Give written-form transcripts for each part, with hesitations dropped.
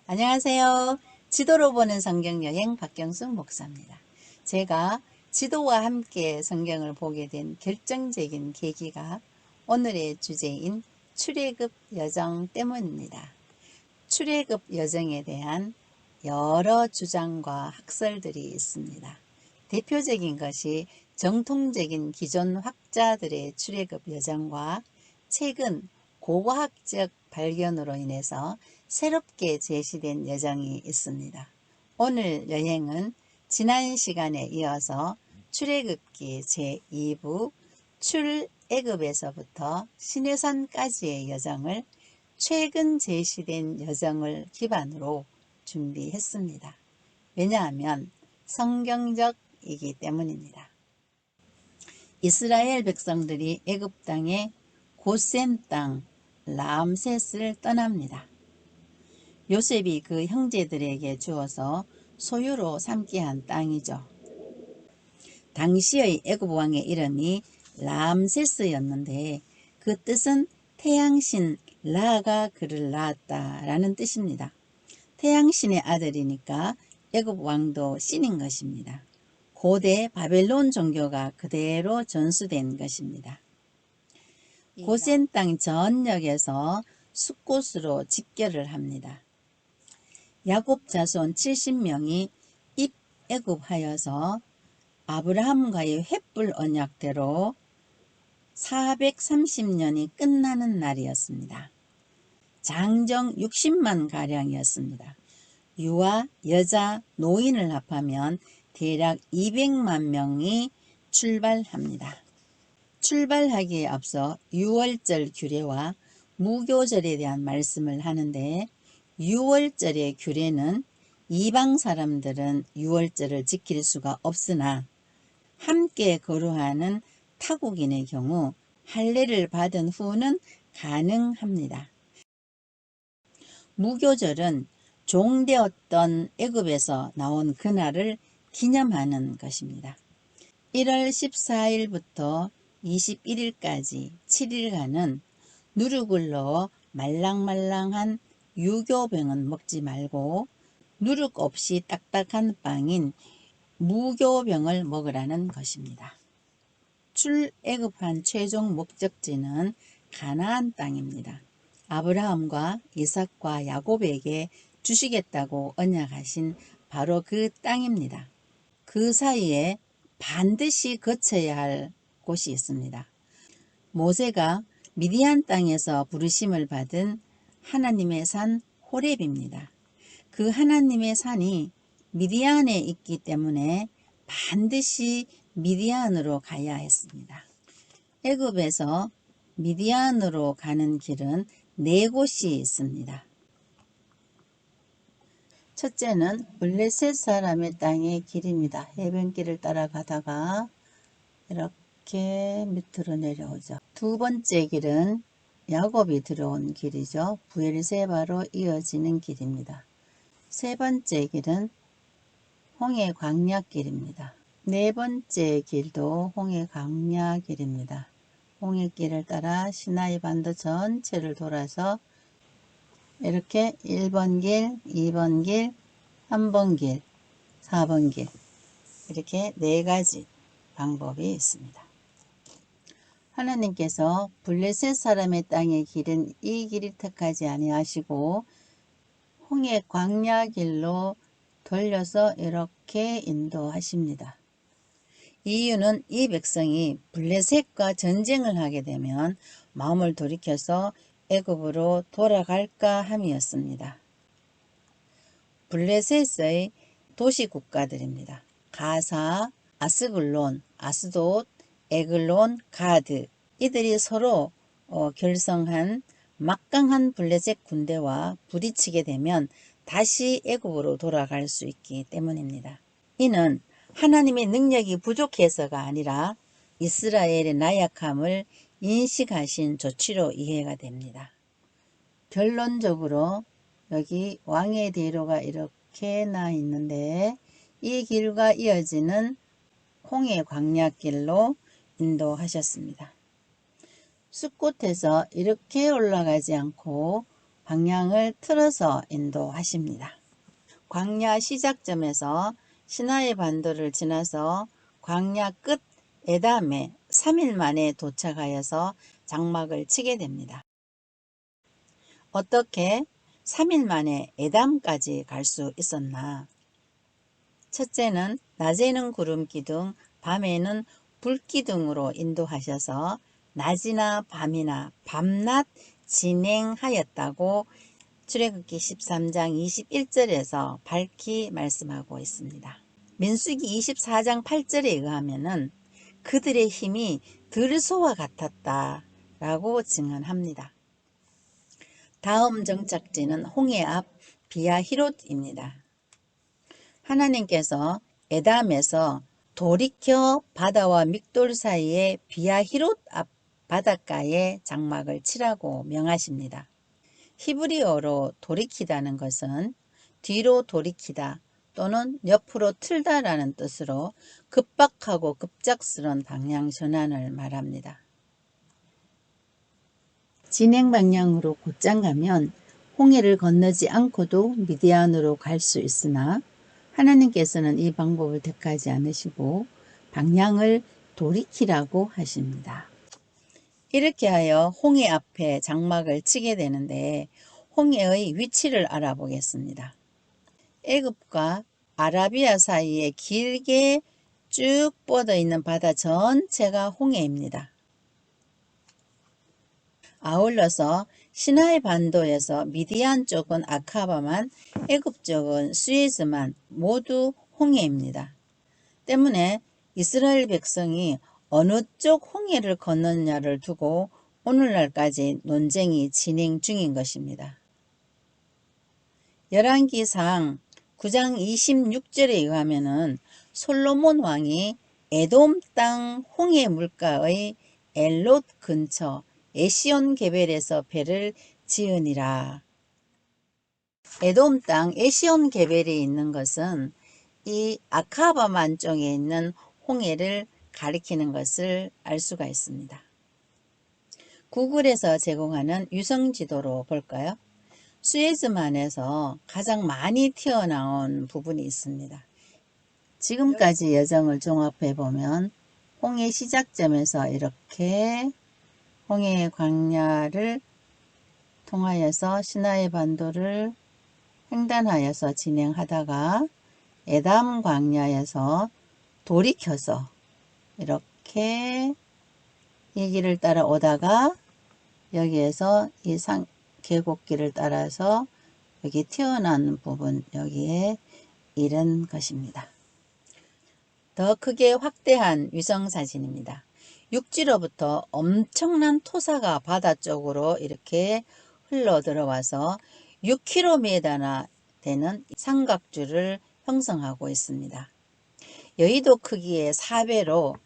안녕하세요. 지도로 보는 성경여행 박경숙 목사입니다. 제가 지도와 함께 성경을 보게 된 결정적인 계기가 오늘의 주제인 출애굽 여정 때문입니다. 출애굽 여정에 대한 여러 주장과 학설들이 있습니다. 대표적인 것이 정통적인 기존 학자들의 출애굽 여정과 최근 고고학적 발견으로 인해서 새롭게 제시된 여정이 있습니다. 오늘 여행은 지난 시간에 이어서 출애굽기 제2부 출애굽에서부터 시내산까지의 여정을 최근 제시된 여정을 기반으로 준비했습니다. 왜냐하면 성경적이기 때문입니다. 이스라엘 백성들이 애굽 땅의 고센 땅 람셋을 떠납니다. 요셉이 그 형제들에게 주어서 소유로 삼게 한 땅이죠. 당시의 애굽 왕의 이름이 람세스였는데 그 뜻은 태양신 라가 그를 낳았다라는 뜻입니다. 태양신의 아들이니까 애굽 왕도 신인 것입니다. 고대 바벨론 종교가 그대로 전수된 것입니다. 고센 땅 전역에서 숫곳으로 집결을 합니다. 야곱 자손 70명이 입애굽하여서 아브라함과의 횃불 언약대로 430년이 끝나는 날이었습니다. 장정 60만 가량이었습니다. 유아, 여자, 노인을 합하면 대략 200만 명이 출발합니다. 출발하기에 앞서 유월절 규례와 무교절에 대한 말씀을 하는데 유월절의 규례는 이방 사람들은 유월절을 지킬 수가 없으나 함께 거루하는 타국인의 경우 할례를 받은 후는 가능합니다. 무교절은 종되었던 애굽에서 나온 그날을 기념하는 것입니다. 1월 14일부터 21일까지 7일간은 누룩을 넣어 말랑말랑한 유교병은 먹지 말고 누룩 없이 딱딱한 빵인 무교병을 먹으라는 것입니다. 출애굽한 최종 목적지는 가나안 땅입니다. 아브라함과 이삭과 야곱에게 주시겠다고 언약하신 바로 그 땅입니다. 그 사이에 반드시 거쳐야 할 곳이 있습니다. 모세가 미디안 땅에서 부르심을 받은 하나님의 산 호렙입니다. 그 하나님의 산이 미디안에 있기 때문에 반드시 미디안으로 가야 했습니다. 애굽에서 미디안으로 가는 길은 4곳이 있습니다. 첫째는 블레셋 사람의 땅의 길입니다. 해변길을 따라가다가 이렇게 밑으로 내려오죠. 두 번째 길은 야곱이 들어온 길이죠. 부엘세바로 이어지는 길입니다. 세 번째 길은 홍해 광야길입니다. 네 번째 길도 홍해 광야길입니다. 홍해길을 따라 시나이 반도 전체를 돌아서 이렇게 1번 길, 2번 길, 3번 길, 4번 길 이렇게 4가지 방법이 있습니다. 하나님께서 블레셋 사람의 땅의 길은 이 길이 택하지 아니하시고 홍해 광야 길로 돌려서 이렇게 인도하십니다. 이유는 이 백성이 블레셋과 전쟁을 하게 되면 마음을 돌이켜서 애굽으로 돌아갈까 함이었습니다. 블레셋의 도시 국가들입니다. 가사, 아스글론, 아스돗, 에글론, 가드 이들이 서로 결성한 막강한 블레셋 군대와 부딪히게 되면 다시 애굽으로 돌아갈 수 있기 때문입니다. 이는 하나님의 능력이 부족해서가 아니라 이스라엘의 나약함을 인식하신 조치로 이해가 됩니다. 결론적으로 여기 왕의 대로가 이렇게 나 있는데 이 길과 이어지는 홍해 광야길로 인도하셨습니다. 숲곳에서 이렇게 올라가지 않고 방향을 틀어서 인도하십니다. 광야 시작점에서 시나이 반도를 지나서 광야 끝 에담에 3일 만에 도착하여서 장막을 치게 됩니다. 어떻게 3일 만에 에담까지 갈 수 있었나? 첫째는 낮에는 구름기둥, 밤에는 불기둥으로 인도하셔서 낮이나 밤이나 밤낮 진행하였다고 출애굽기 13장 21절에서 밝히 말씀하고 있습니다. 민수기 24장 8절에 의하면은 그들의 힘이 들소와 같았다 라고 증언합니다. 다음 정착지는 홍해 앞 비아히롯입니다. 하나님께서 에담에서 돌이켜 바다와 믹돌 사이에 비아히롯 앞 바닷가에 장막을 치라고 명하십니다. 히브리어로 돌이키다는 것은 뒤로 돌이키다 또는 옆으로 틀다라는 뜻으로 급박하고 급작스러운 방향 전환을 말합니다. 진행 방향으로 곧장 가면 홍해를 건너지 않고도 미디안으로 갈 수 있으나 하나님께서는 이 방법을 택하지 않으시고 방향을 돌이키라고 하십니다. 이렇게 하여 홍해 앞에 장막을 치게 되는데 홍해의 위치를 알아보겠습니다. 애굽과 아라비아 사이에 길게 쭉 뻗어 있는 바다 전체가 홍해입니다. 아울러서 시나이 반도에서 미디안 쪽은 아카바만, 애굽 쪽은 수에즈만 모두 홍해입니다. 때문에 이스라엘 백성이 어느 쪽 홍해를 건넜냐를 두고 오늘날까지 논쟁이 진행 중인 것입니다. 열왕기상 9장 26절에 의하면은 솔로몬 왕이 에돔 땅 홍해 물가의 엘롯 근처 에시온 게벨에서 배를 지으니라. 에돔 땅 에시온 게벨이 있는 것은 이 아카바만 쪽에 있는 홍해를 가리키는 것을 알 수가 있습니다. 구글에서 제공하는 위성지도로 볼까요? 수에즈만에서 가장 많이 튀어나온 부분이 있습니다. 지금까지 여정을 종합해 보면 홍해 시작점에서 이렇게 홍해 광야를 통하여서 시나이 반도를 횡단하여서 진행하다가 에담 광야에서 돌이켜서 이렇게 이 길을 따라 오다가 여기에서 이 계곡길을 따라서 여기 튀어나온 부분 여기에 이른 것입니다. 더 크게 확대한 위성사진입니다. 육지로부터 엄청난 토사가 바다 쪽으로 이렇게 흘러 들어와서 6km나 되는 삼각주를 형성하고 있습니다. 여의도 크기의 4배로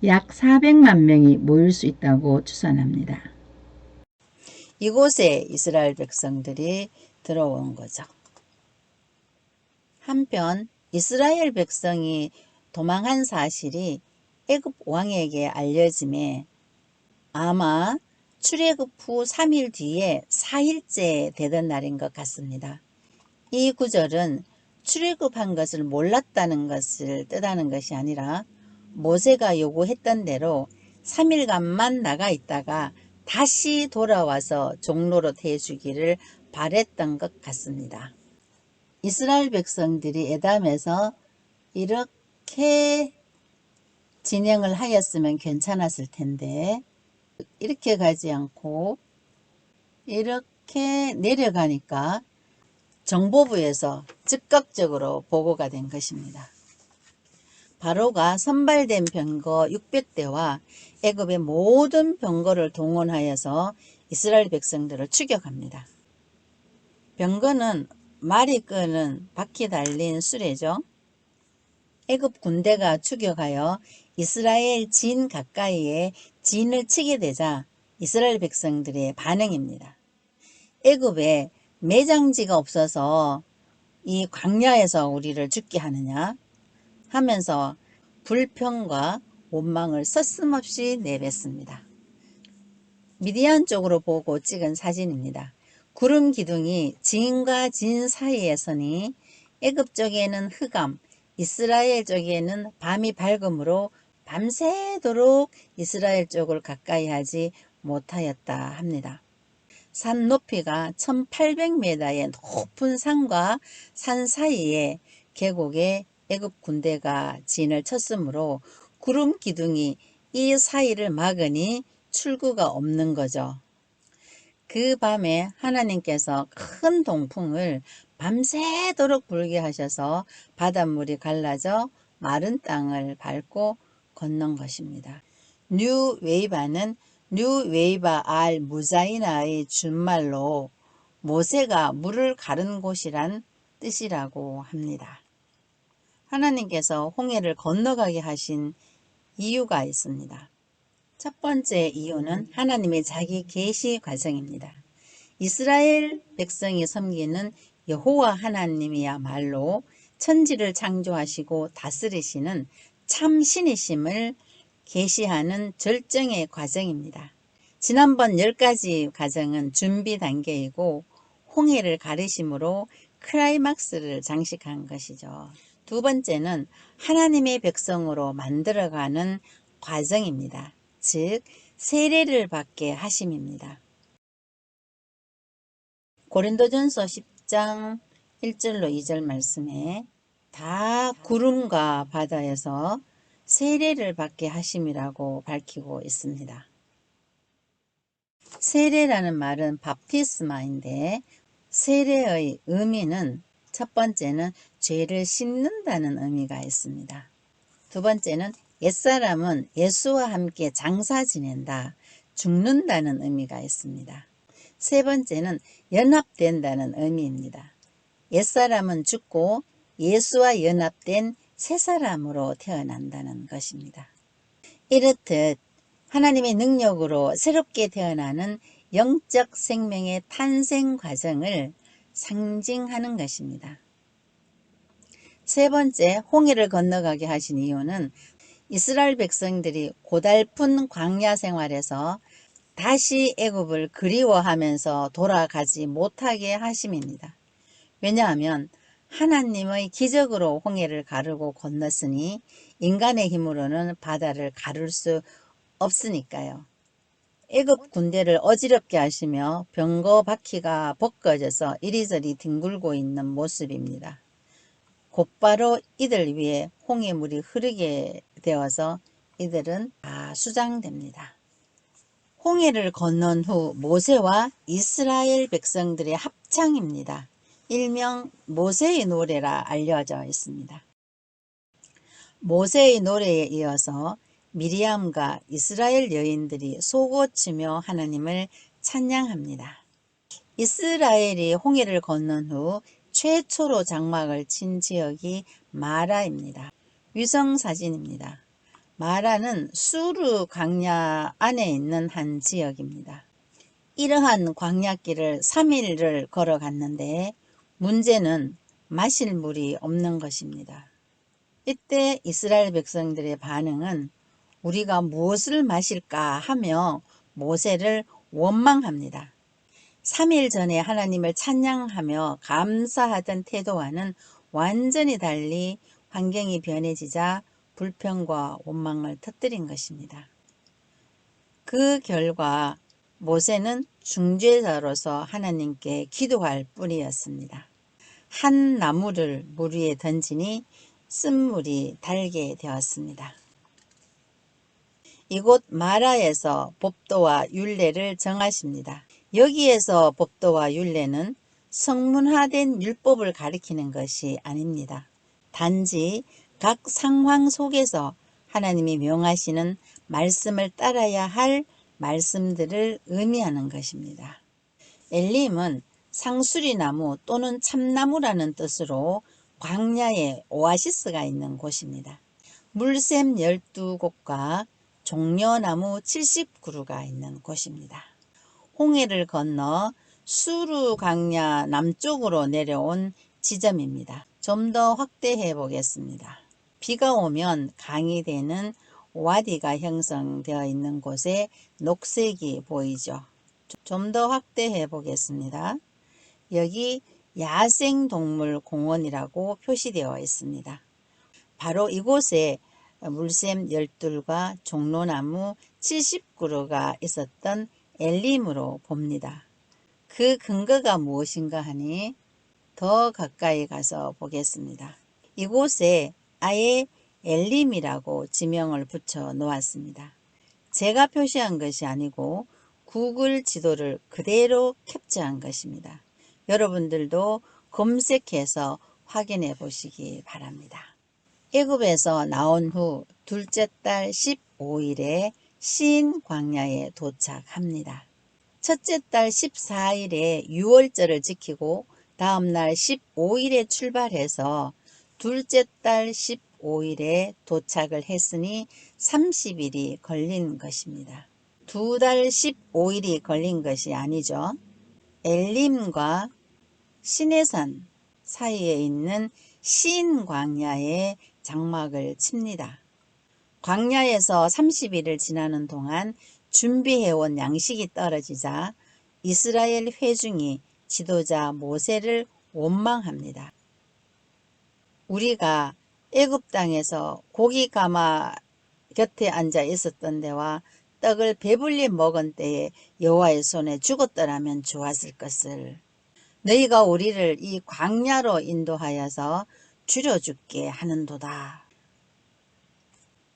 약 400만 명이 모일 수 있다고 추산합니다. 이곳에 이스라엘 백성들이 들어온 거죠. 한편 이스라엘 백성이 도망한 사실이 애굽 왕에게 알려짐에 아마 출애굽 후 3일 뒤에 4일째 되던 날인 것 같습니다. 이 구절은 출애굽한 것을 몰랐다는 것을 뜻하는 것이 아니라 모세가 요구했던 대로 3일간만 나가 있다가 다시 돌아와서 종로릇 해주기를 바랬던 것 같습니다. 이스라엘 백성들이 에담에서 이렇게 진행을 하였으면 괜찮았을 텐데 이렇게 가지 않고 이렇게 내려가니까 정보부에서 즉각적으로 보고가 된 것입니다. 바로가 선발된 병거 600대와 애굽의 모든 병거를 동원하여서 이스라엘 백성들을 추격합니다. 병거는 말이 끄는 바퀴 달린 수레죠. 애굽 군대가 추격하여 이스라엘 진 가까이에 진을 치게 되자 이스라엘 백성들의 반응입니다. 애굽에 매장지가 없어서 이 광야에서 우리를 죽게 하느냐 하면서 불평과 원망을 서슴없이 내뱉습니다. 미디안 쪽으로 보고 찍은 사진입니다. 구름 기둥이 진과 진 사이에 서니 애굽 쪽에는 흑암, 이스라엘 쪽에는 밤이 밝음으로 밤새도록 이스라엘 쪽을 가까이 하지 못하였다 합니다. 산 높이가 1800m의 높은 산과 산 사이에 계곡에 애굽 군대가 진을 쳤으므로 구름 기둥이 이 사이를 막으니 출구가 없는 거죠. 그 밤에 하나님께서 큰 동풍을 밤새도록 불게 하셔서 바닷물이 갈라져 마른 땅을 밟고 건넌 것입니다. 뉴웨이바는 뉴웨이바 알 무자이나의 준말로 모세가 물을 가른 곳이란 뜻이라고 합니다. 하나님께서 홍해를 건너가게 하신 이유가 있습니다. 첫 번째 이유는 하나님의 자기 계시 과정입니다. 이스라엘 백성이 섬기는 여호와 하나님이야말로 천지를 창조하시고 다스리시는 참 신이심을 계시하는 절정의 과정입니다. 지난번 10가지 과정은 준비 단계이고 홍해를 가르심으로 클라이막스를 장식한 것이죠. 두 번째는 하나님의 백성으로 만들어가는 과정입니다. 즉 세례를 받게 하심입니다. 고린도전서 10장 1절로 2절 말씀에 다 구름과 바다에서 세례를 받게 하심이라고 밝히고 있습니다. 세례라는 말은 밥티스마인데 세례의 의미는 첫 번째는 죄를 씻는다는 의미가 있습니다. 두 번째는 옛사람은 예수와 함께 장사 지낸다, 죽는다는 의미가 있습니다. 세 번째는 연합된다는 의미입니다. 옛사람은 죽고 예수와 연합된 새 사람으로 태어난다는 것입니다. 이렇듯 하나님의 능력으로 새롭게 태어나는 영적 생명의 탄생 과정을 상징하는 것입니다. 세 번째, 홍해를 건너가게 하신 이유는 이스라엘 백성들이 고달픈 광야 생활에서 다시 애굽을 그리워하면서 돌아가지 못하게 하심입니다. 왜냐하면 하나님의 기적으로 홍해를 가르고 건넜으니 인간의 힘으로는 바다를 가를 수 없으니까요. 애굽 군대를 어지럽게 하시며 병거 바퀴가 벗겨져서 이리저리 뒹굴고 있는 모습입니다. 곧바로 이들 위에 홍해물이 흐르게 되어서 이들은 다 수장됩니다. 홍해를 건넌 후 모세와 이스라엘 백성들의 합창입니다. 일명 모세의 노래라 알려져 있습니다. 모세의 노래에 이어서 미리암과 이스라엘 여인들이 쏘고치며 하나님을 찬양합니다. 이스라엘이 홍해를 건넌 후 최초로 장막을 친 지역이 마라입니다. 위성사진입니다. 마라는 수르 광야 안에 있는 한 지역입니다. 이러한 광야길을 3일을 걸어갔는데 문제는 마실 물이 없는 것입니다. 이때 이스라엘 백성들의 반응은 우리가 무엇을 마실까 하며 모세를 원망합니다. 3일 전에 하나님을 찬양하며 감사하던 태도와는 완전히 달리 환경이 변해지자 불평과 원망을 터뜨린 것입니다. 그 결과 모세는 중재자로서 하나님께 기도할 뿐이었습니다. 한 나무를 물 위에 던지니 쓴물이 달게 되었습니다. 이곳 마라에서 법도와 율례를 정하십니다. 여기에서 법도와 율례는 성문화된 율법을 가리키는 것이 아닙니다. 단지 각 상황 속에서 하나님이 명하시는 말씀을 따라야 할 말씀들을 의미하는 것입니다. 엘림은 상수리나무 또는 참나무라는 뜻으로 광야에 오아시스가 있는 곳입니다. 물샘 12곳과 종려나무 70그루가 있는 곳입니다. 홍해를 건너 수르 광야 남쪽으로 내려온 지점입니다. 좀 더 확대해 보겠습니다. 비가 오면 강이 되는 와디가 형성되어 있는 곳에 녹색이 보이죠. 좀 더 확대해 보겠습니다. 여기 야생동물공원이라고 표시되어 있습니다. 바로 이곳에 물샘 12과 종로나무 70그루가 있었던 엘림으로 봅니다. 그 근거가 무엇인가 하니 더 가까이 가서 보겠습니다. 이곳에 아예 엘림이라고 지명을 붙여 놓았습니다. 제가 표시한 것이 아니고 구글 지도를 그대로 캡처한 것입니다. 여러분들도 검색해서 확인해 보시기 바랍니다. 애굽에서 나온 후 둘째 달 15일에 신 광야에 도착합니다. 첫째 달 14일에 유월절을 지키고 다음날 15일에 출발해서 둘째 달 15일에 도착을 했으니 30일이 걸린 것입니다. 2달 15일이 걸린 것이 아니죠. 엘림과 시내산 사이에 있는 신광야에 장막을 칩니다. 광야에서 30일을 지나는 동안 준비해온 양식이 떨어지자 이스라엘 회중이 지도자 모세를 원망합니다. 우리가 애굽 땅에서 고기 가마 곁에 앉아 있었던 데와 떡을 배불리 먹은 때에 여호와의 손에 죽었더라면 좋았을 것을. 너희가 우리를 이 광야로 인도하여서 죽여 죽게 하는도다.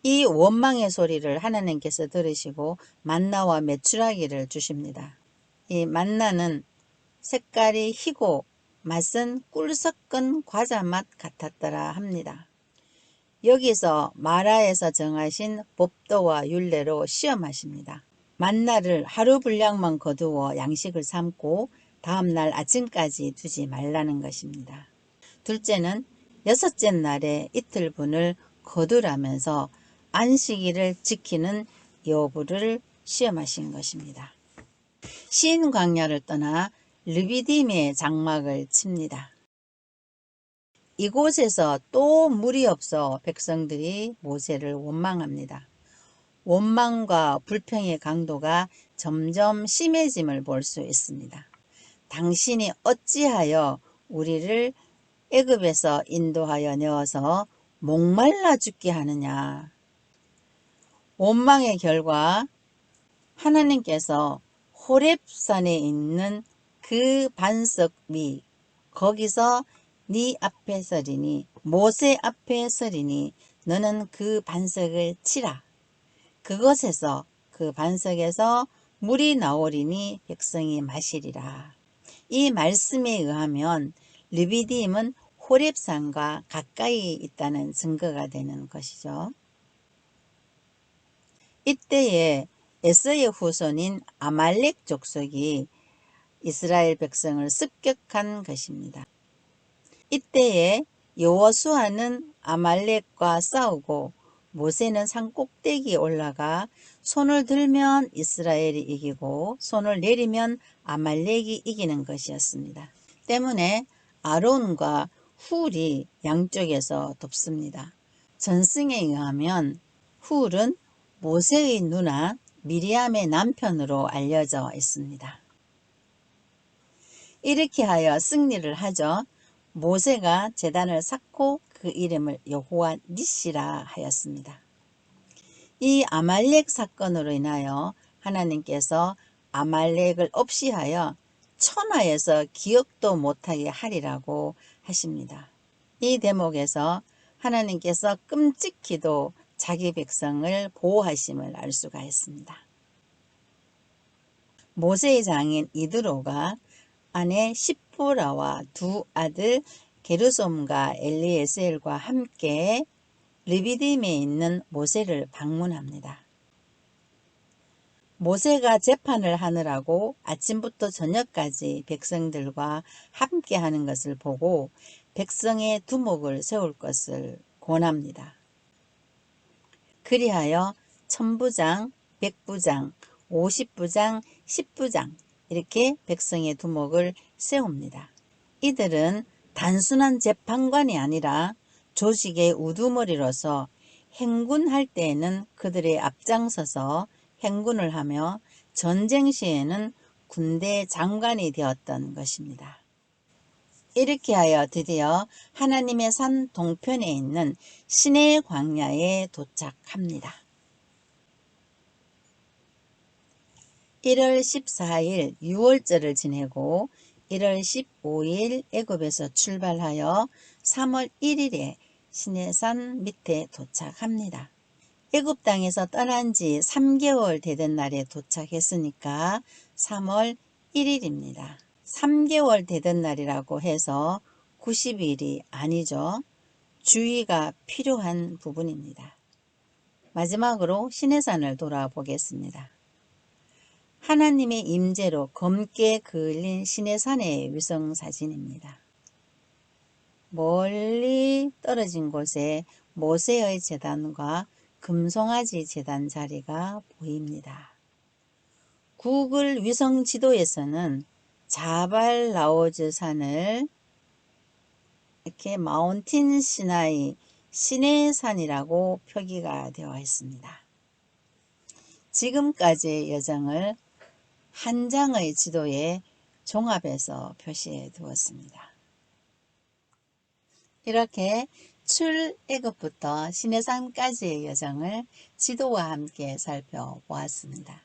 이 원망의 소리를 하나님께서 들으시고 만나와 메추라기를 주십니다. 이 만나는 색깔이 희고 맛은 꿀 섞은 과자 맛 같았더라 합니다. 여기서 마라에서 정하신 법도와 율례로 시험하십니다. 만나를 하루 분량만 거두어 양식을 삼고 다음날 아침까지 두지 말라는 것입니다. 둘째는 여섯째 날에 이틀분을 거두라면서 안식일을 지키는 여부를 시험하신 것입니다. 신광야를 떠나 르비딤에 장막을 칩니다. 이곳에서 또 물이 없어 백성들이 모세를 원망합니다. 원망과 불평의 강도가 점점 심해짐을 볼 수 있습니다. 당신이 어찌하여 우리를 애굽에서 인도하여 내어서 목말라 죽게 하느냐. 원망의 결과 하나님께서 호렙산에 있는 그 반석 위 거기서 네 앞에 서리니 모세 앞에 서리니 너는 그 반석을 치라. 그것에서 그 반석에서 물이 나오리니 백성이 마시리라. 이 말씀에 의하면 르비딤은 호렙산과 가까이 있다는 증거가 되는 것이죠. 이때에 에서의 후손인 아말렉 족속이 이스라엘 백성을 습격한 것입니다. 이때에 여호수아는 아말렉과 싸우고 모세는 산 꼭대기에 올라가 손을 들면 이스라엘이 이기고 손을 내리면 아말렉이 이기는 것이었습니다. 때문에 아론과 훌이 양쪽에서 돕습니다. 전승에 의하면 훌은 모세의 누나 미리암의 남편으로 알려져 있습니다. 이렇게 하여 승리를 하죠. 모세가 제단을 쌓고 그 이름을 여호와 니시라 하였습니다. 이 아말렉 사건으로 인하여 하나님께서 아말렉을 없이하여 천하에서 기억도 못하게 하리라고 하십니다. 이 대목에서 하나님께서 끔찍히도 자기 백성을 보호하심을 알 수가 있습니다. 모세의 장인 이드로가 아내 시프라와 두 아들 게르솜과 엘리에셀과 함께 르비딤에 있는 모세를 방문합니다. 모세가 재판을 하느라고 아침부터 저녁까지 백성들과 함께 하는 것을 보고 백성의 두목을 세울 것을 권합니다. 그리하여 1000부장, 100부장, 50부장, 10부장 이렇게 백성의 두목을 세웁니다. 이들은 단순한 재판관이 아니라 조직의 우두머리로서 행군할 때에는 그들의 앞장서서 행군을 하며 전쟁 시에는 군대 장관이 되었던 것입니다. 이렇게 하여 드디어 하나님의 산 동편에 있는 시내 광야에 도착합니다. 1월 14일 유월절을 지내고 1월 15일 애굽에서 출발하여 3월 1일에 시내산 밑에 도착합니다. 애굽 땅에서 떠난 지 3개월 되던 날에 도착했으니까 3월 1일입니다. 3개월 되던 날이라고 해서 90일이 아니죠. 주의가 필요한 부분입니다. 마지막으로 시내산을 돌아보겠습니다. 하나님의 임재로 검게 그을린 시내산의 위성사진입니다. 멀리 떨어진 곳에 모세의 제단과 금송아지 제단 자리가 보입니다. 구글 위성 지도에서는 자발 라오즈 산을 이렇게 마운틴 시나이 시내산이라고 표기가 되어 있습니다. 지금까지의 여정을 한 장의 지도에 종합해서 표시해 두었습니다. 이렇게 출애굽부터 시내산까지의 여정을 지도와 함께 살펴보았습니다.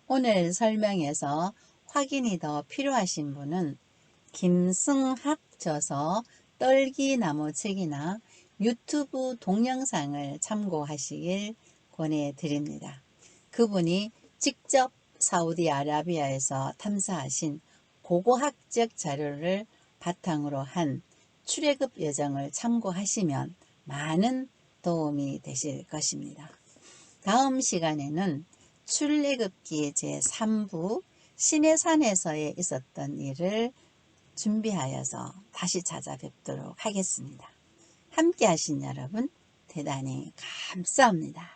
오늘 설명에서 확인이 더 필요하신 분은 김승학 저서 떨기나무 책이나 유튜브 동영상을 참고하시길 권해드립니다. 그분이 직접 사우디아라비아에서 탐사하신 고고학적 자료를 바탕으로 한 출애굽 여정을 참고하시면 많은 도움이 되실 것입니다. 다음 시간에는 출애굽기 제3부 시내산에서의 있었던 일을 준비하여서 다시 찾아뵙도록 하겠습니다. 함께 하신 여러분 대단히 감사합니다.